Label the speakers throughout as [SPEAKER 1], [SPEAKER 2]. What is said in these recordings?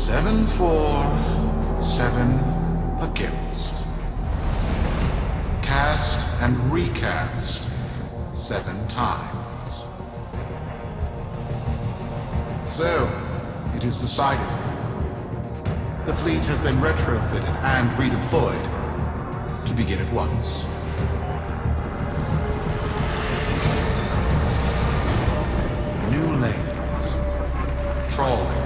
[SPEAKER 1] 7 for, 7 against. Cast and recast 7 times. So, it is decided. The fleet has been retrofitted and redeployed to begin at once. New lanes. Trawling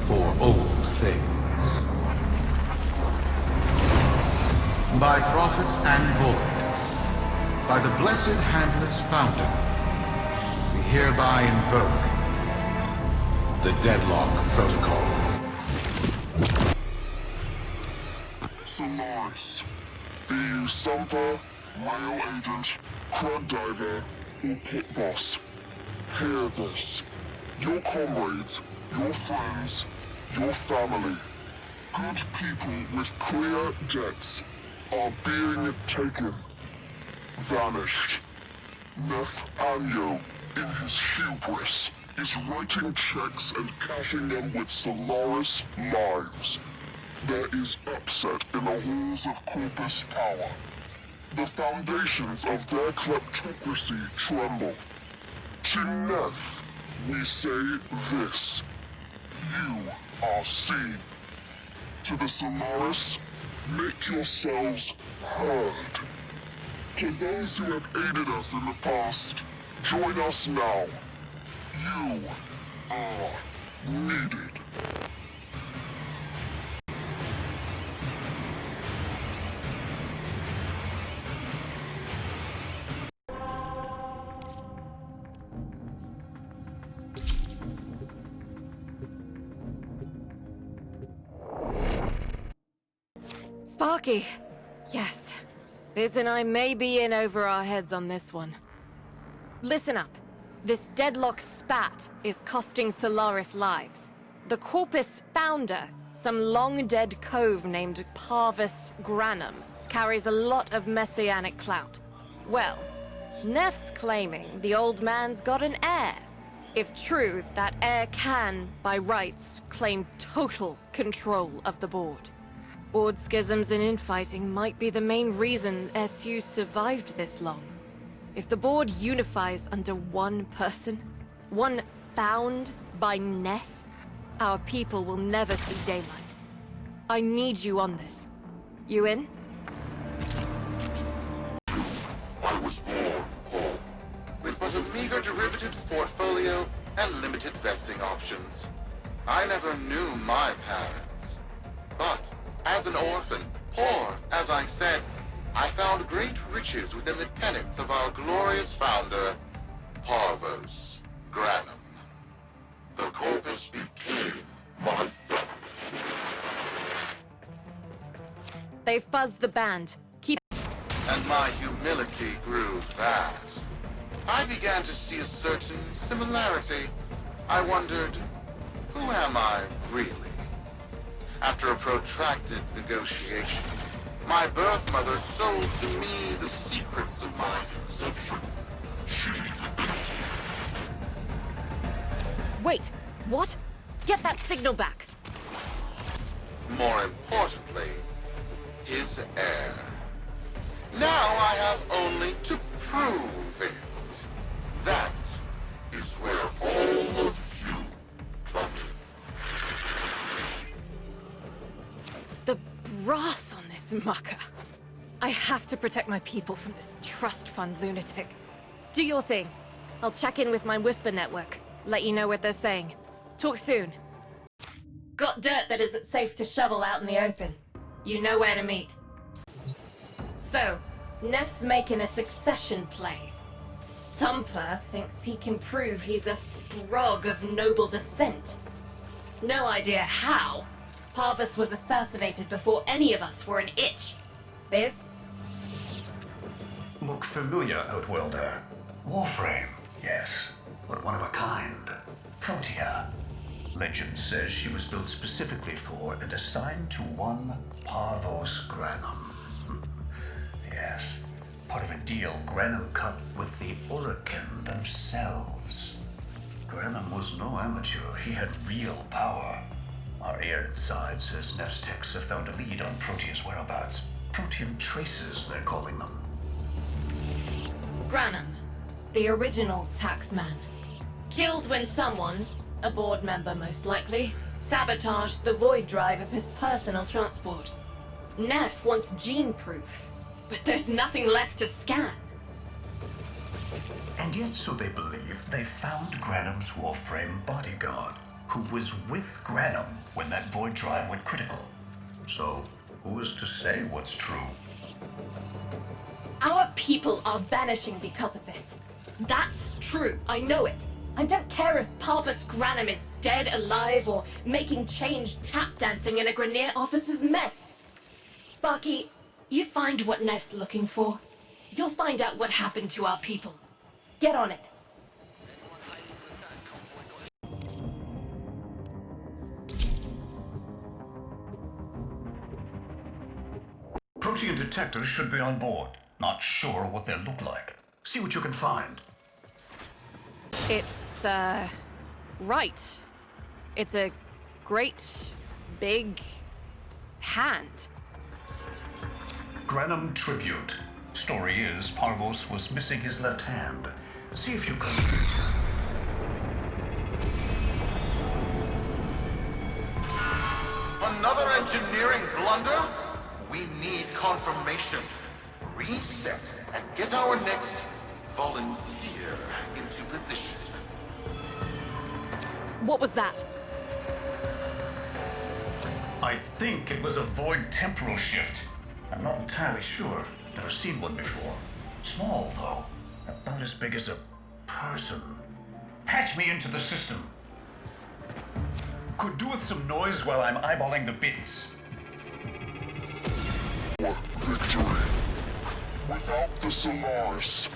[SPEAKER 1] for old things. By prophet and void, by the blessed handless founder, we hereby invoke the Deadlock Protocol.
[SPEAKER 2] Solaris. Be you Sumper, Male Agent, Crud Diver, or Pit Boss. Hear this. Your comrades, your friends, your family, good people with clear debts are being taken. Vanished. Nathaniel, in his hubris, is writing checks and cashing them with Solaris lives. There is upset in the halls of Corpus power. The foundations of their kleptocracy tremble. To Neth, we say this. You are seen. To the Solaris, make yourselves heard. To those who have aided us in the past, join us now. You are needed.
[SPEAKER 3] Sparky. Yes. Biz and I may be in over our heads on this one. Listen up. This Deadlock spat is costing Solaris lives. The Corpus founder, some long-dead cove named Parvis Granum, carries a lot of messianic clout. Well, Neff's claiming the old man's got an heir. If true, that heir can, by rights, claim total control of the board. Board schisms and infighting might be the main reason SU survived this long. If the board unifies under one person, one found by Neth, our people will never see daylight. I need you on this. You in?
[SPEAKER 4] I was born poor, with but a meager derivatives portfolio and limited vesting options. I never knew my parents. But, as an orphan, poor, as I said, I found great riches within the tenets of our glorious founder, Parvos Granum. The Corpus became my family.
[SPEAKER 3] They fuzzed the band. Keep...
[SPEAKER 4] And my humility grew fast. I began to see a certain similarity. I wondered, who am I really? After a protracted negotiation, my birth mother sold to me the secrets of my conception.
[SPEAKER 3] Wait, what? Get that signal back!
[SPEAKER 4] More importantly, his heir. Now I have only to prove it. That is where all of you come in.
[SPEAKER 3] The brass on this mucker. I have to protect my people from this trust fund lunatic. Do your thing. I'll check in with my Whisper network. Let you know what they're saying. Talk soon. Got dirt that isn't safe to shovel out in the open. You know where to meet. So, Neff's making a succession play. Sumper thinks he can prove he's a sprog of noble descent. No idea how. Parvis was assassinated before any of us were an itch. Biz?
[SPEAKER 5] Look familiar, Outworlder. Warframe, yes, but one of a kind. Protea. Legend says she was built specifically for and assigned to one Parvos Granum. Yes, part of a deal Granum cut with the Urakin themselves. Granum was no amateur. He had real power. Our ear inside says Nevstex have found a lead on Protea's whereabouts. Protean traces, they're calling them.
[SPEAKER 3] Granum, the original taxman. Killed when someone, a board member most likely, sabotaged the void drive of his personal transport. Neff wants gene proof, but there's nothing left to scan.
[SPEAKER 5] And yet, so they believe, they found Granum's Warframe bodyguard, who was with Granum when that void drive went critical. So, who is to say what's true?
[SPEAKER 3] Our people are vanishing because of this. That's true, I know it. I don't care if Parvus Granum is dead, alive, or making change tap dancing in a Grenier officer's mess. Sparky, you find what Neff's looking for. You'll find out what happened to our people. Get on it.
[SPEAKER 5] Protean detectors should be on board. Not sure what they look like. See what you can find.
[SPEAKER 3] It's, right. It's a great, big hand.
[SPEAKER 5] Granum tribute. Story is, Parvos was missing his left hand. See if you can...
[SPEAKER 4] Another engineering blunder? We need confirmation. Reset and get our next volunteer into position.
[SPEAKER 3] What was that?
[SPEAKER 5] I think it was a void temporal shift. I'm not entirely sure. Never seen one before. Small, though. About as big as a person. Patch me into the system. Could do with some noise while I'm eyeballing the bits.
[SPEAKER 2] Victory. Without the Solaris,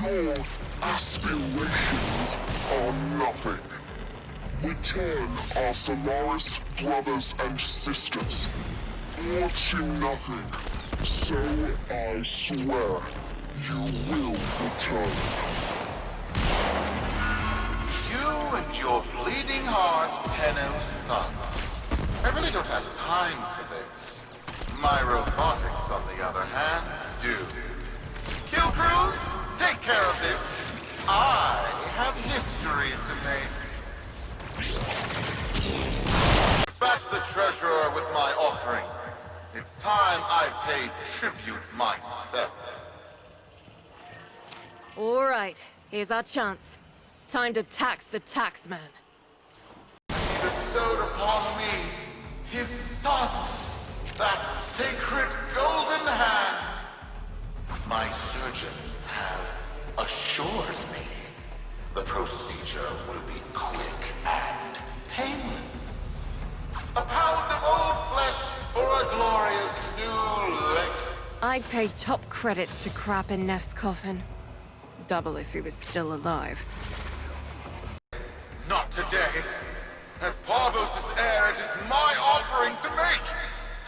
[SPEAKER 2] your aspirations are nothing. Return our Solaris brothers and sisters. Or to nothing. So I swear, you will return.
[SPEAKER 4] You and your bleeding heart, Tenno thugs. I really don't have time for this. My robotics, on the other hand, do. Kill crews, take care of this. I have history to make. Dispatch the treasurer with my offering. It's time I paid tribute myself.
[SPEAKER 3] All right, here's our chance. Time to tax the taxman.
[SPEAKER 4] He bestowed upon me his son, that sacred golden hand. My surgeons have assured me the procedure will be quick and painless. A pound of old flesh for a glorious new leg.
[SPEAKER 3] I'd pay top credits to crap in Neff's coffin. Double if he was still alive.
[SPEAKER 4] Not today. As Parvos' heir, it is my offering to make.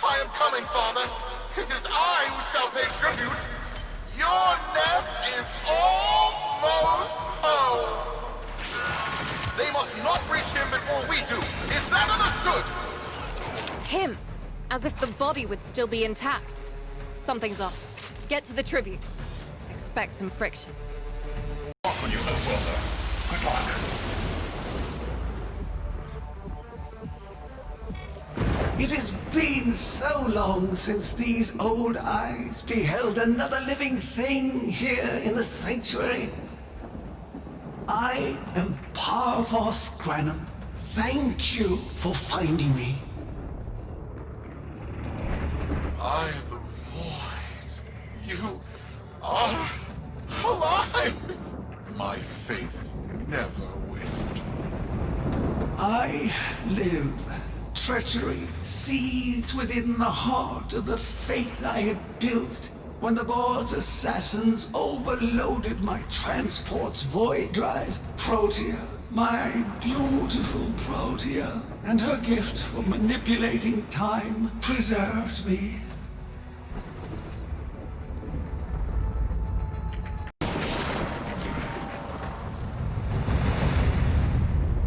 [SPEAKER 4] I am coming, Father. It is I who shall pay tribute. Your Neff is almost home. They must not reach him before we do. Is that understood?
[SPEAKER 3] Him! As if the body would still be intact. Something's off. Get to the tribute. Expect some friction.
[SPEAKER 5] Off on your little brother. Good luck.
[SPEAKER 6] It has been so long since these old eyes beheld another living thing here in the sanctuary. I am Parvos Granum. Thank you for finding me.
[SPEAKER 4] I, the void. You are alive. My faith never wavered.
[SPEAKER 6] I live. Treachery seethed within the heart of the faith I had built when the board's assassins overloaded my transport's void drive. Protea, my beautiful Protea, and her gift for manipulating time preserved me.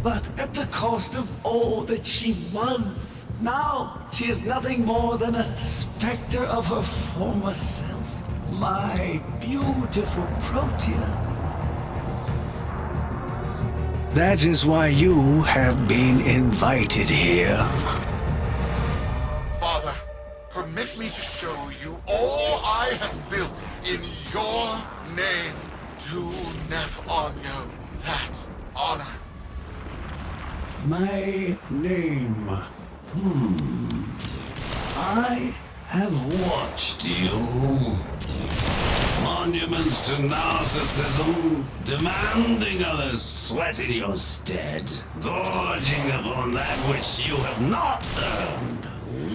[SPEAKER 6] But at the cost of all that she was. Now she is nothing more than a specter of her former self. My beautiful Protea. That is why you have been invited here.
[SPEAKER 4] Father, permit me to show you all I have built in your name. Do Nef Onyo that honor.
[SPEAKER 6] My name. I have watched you. Monuments to narcissism, demanding others sweat in your stead, gorging upon that which you have not earned.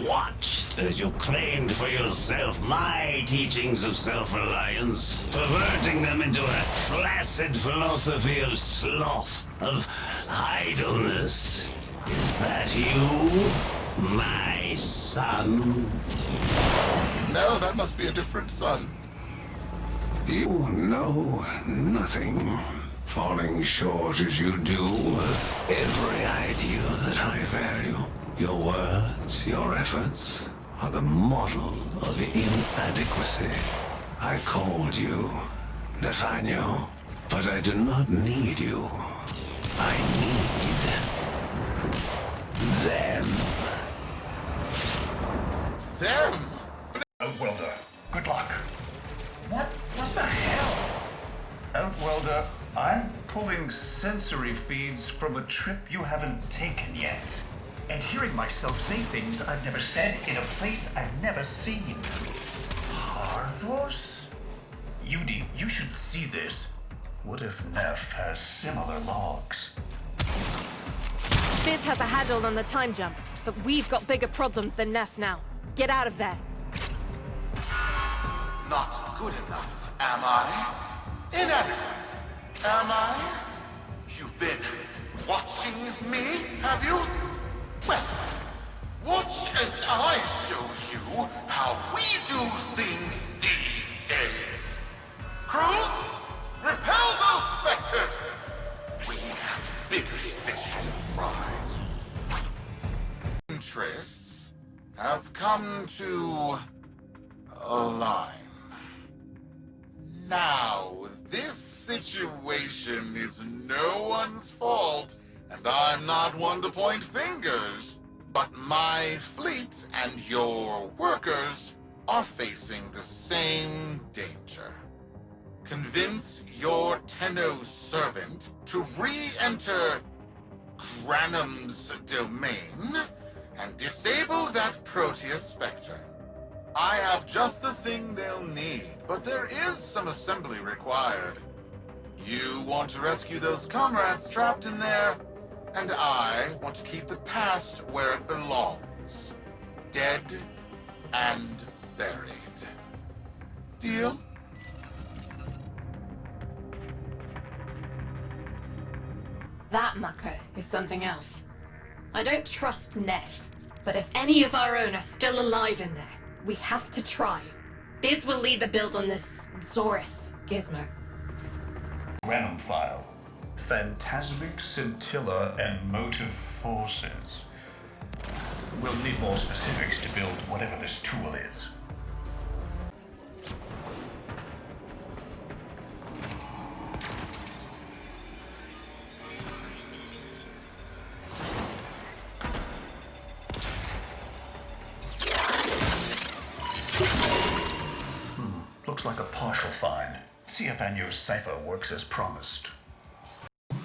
[SPEAKER 6] Watched as you claimed for yourself my teachings of self-reliance, perverting them into a flaccid philosophy of sloth, of idleness. Is that you, my son?
[SPEAKER 4] No, that must be a different son.
[SPEAKER 6] You know nothing, falling short as you do of every idea that I value. Your words, your efforts, are the model of inadequacy. I called you, Nathaniel, but I do not need you. I need them.
[SPEAKER 4] Them?
[SPEAKER 5] Outwelder, good luck. What the hell? Outwelder, I'm pulling sensory feeds from a trip you haven't taken yet. And hearing myself say things I've never said in a place I've never seen. Harvos? Yudi, you should see this. What if Neff has similar logs?
[SPEAKER 3] Biz has a handle on the time jump, but we've got bigger problems than Neff now. Get out of there.
[SPEAKER 4] Not good enough, am I? Inadequate, am I? You've been watching me, have you? Well, watch as I show you how we do things these days. Crews, repel those specters! We have bigger fish to fry. Interests have come to align. Now, this situation is no one's fault, and I'm not one to point fingers, but my fleet and your workers are facing the same danger. Convince your Tenno servant to re-enter Granum's domain and disable that Proteus Spectre. I have just the thing they'll need, but there is some assembly required. You want to rescue those comrades trapped in there, and I want to keep the past where it belongs. Dead and buried. Deal?
[SPEAKER 3] That mucker is something else. I don't trust Neff, but if any of our own are still alive in there, we have to try. Biz will lead the build on this Zorus gizmo.
[SPEAKER 5] Granum file. Phantasmic scintilla and motive forces. We'll need more specifics to build whatever this tool is. Looks like a partial find. See if Anyo's cipher works as promised.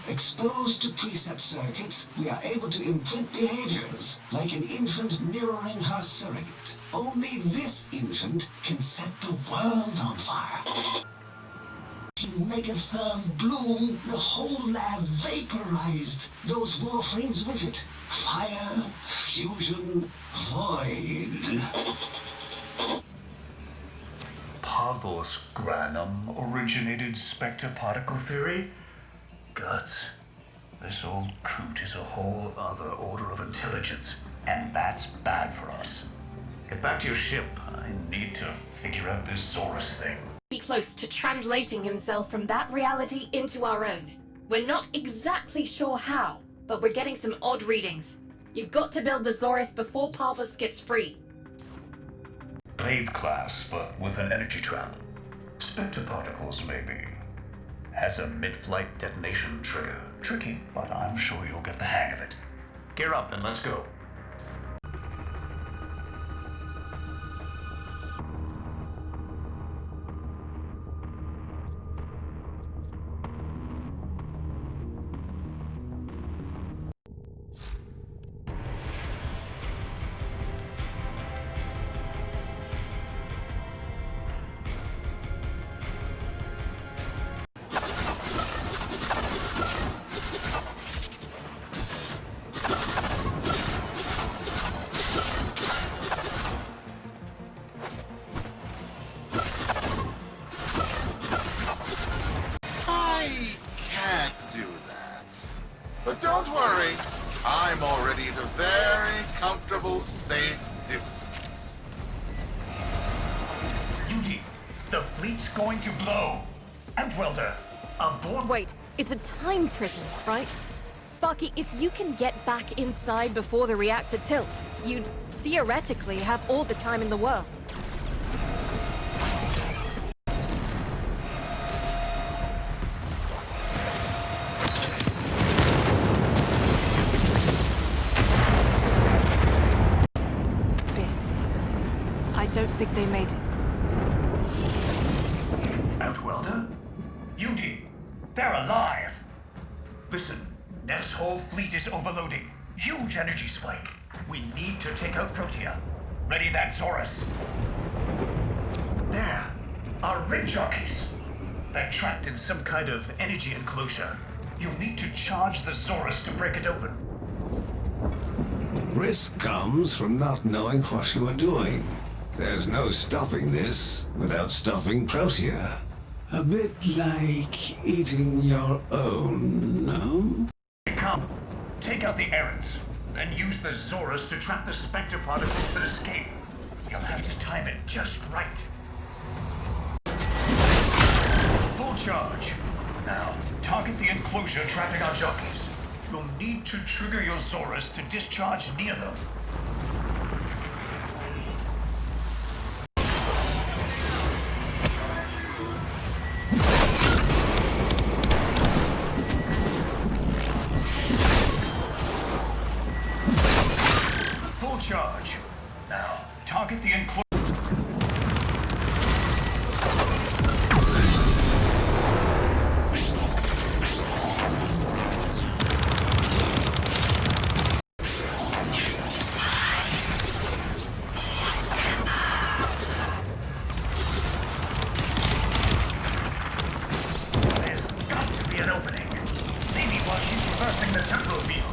[SPEAKER 6] Exposed to precept circuits, we are able to imprint behaviors like an infant mirroring her surrogate. Only this infant can set the world on fire. She maketh her bloom, the whole lab vaporized, those warframes with it. Fire, fusion, void.
[SPEAKER 5] Pavos Granum originated Spectre particle theory? Guts. This old coot is a whole other order of intelligence, and that's bad for us. Get back to your ship. I need to figure out this Zorus thing.
[SPEAKER 3] Be close to translating himself from that reality into our own. We're not exactly sure how, but we're getting some odd readings. You've got to build the Zorus before Parvus gets free.
[SPEAKER 5] Glaive class, but with an energy trap. Spectre particles, maybe. Has a mid-flight detonation trigger. Tricky, but I'm sure you'll get the hang of it. Gear up and let's go.
[SPEAKER 4] I can't do that. But don't worry, I'm already at a very comfortable, safe distance.
[SPEAKER 5] Duty, the fleet's going to blow. Outwelder, aboard.
[SPEAKER 3] Wait, it's a time prison, right? Sparky, if you can get back inside before the reactor tilts, you'd theoretically have all the time in the world. Biz, I don't think they made it.
[SPEAKER 5] Outwelder? Duty, they're alive. Listen, Neff's whole fleet is overloading. Huge energy spike. We need to take out Protea. Ready that, Zorus. There, our rig jockeys. They're trapped in some kind of energy enclosure. You'll need to charge the Zorus to break it open.
[SPEAKER 6] Risk comes from not knowing what you are doing. There's no stopping this without stopping Protea. A bit like eating your own, no?
[SPEAKER 5] Come, take out the errands, then use the Zorus to trap the Spectre particles that escape. You'll have to time it just right. Full charge. Now, target the enclosure trapping our jockeys. You'll need to trigger your Zorus to discharge near them. Full charge. Now, target the enclosure. There's got to be an opening. Maybe while she's reversing the temporal field.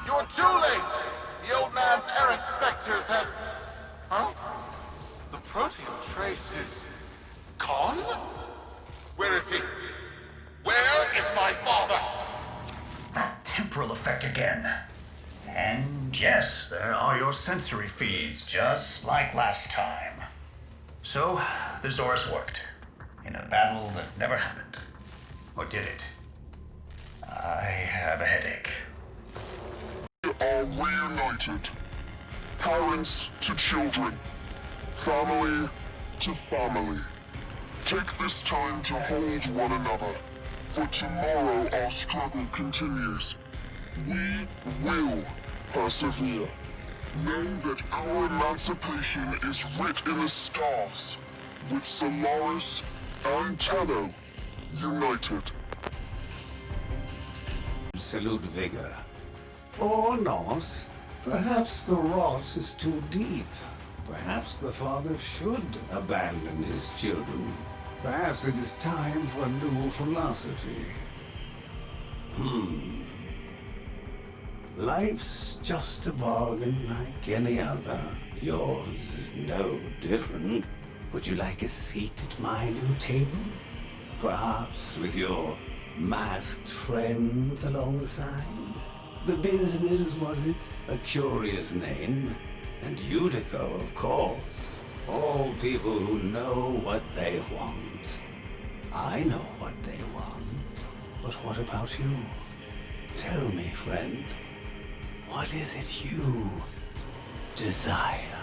[SPEAKER 4] You're too late! The old man's errant specters have... Huh? The Protean trace is... gone? Where is he? Where is my father?
[SPEAKER 5] That temporal effect again. And yes, there are your sensory feeds, just like last time. So, the Zorus worked. In a battle that never happened. Or did it? I have a headache.
[SPEAKER 2] We are reunited. Parents to children. Family to family. Take this time to hold one another. For tomorrow our struggle continues. We will persevere. Know that our emancipation is writ in the stars. With Solaris and Tello united.
[SPEAKER 6] Salute vigor. Or not. Perhaps the rot is too deep. Perhaps the father should abandon his children. Perhaps it is time for a new philosophy. Life's just a bargain like any other. Yours is no different. Would you like a seat at my new table? Perhaps with your masked friends alongside? The business, was it? A curious name. And Utico, of course. All people who know what they want. I know what they want. But what about you? Tell me, friend. What is it you desire?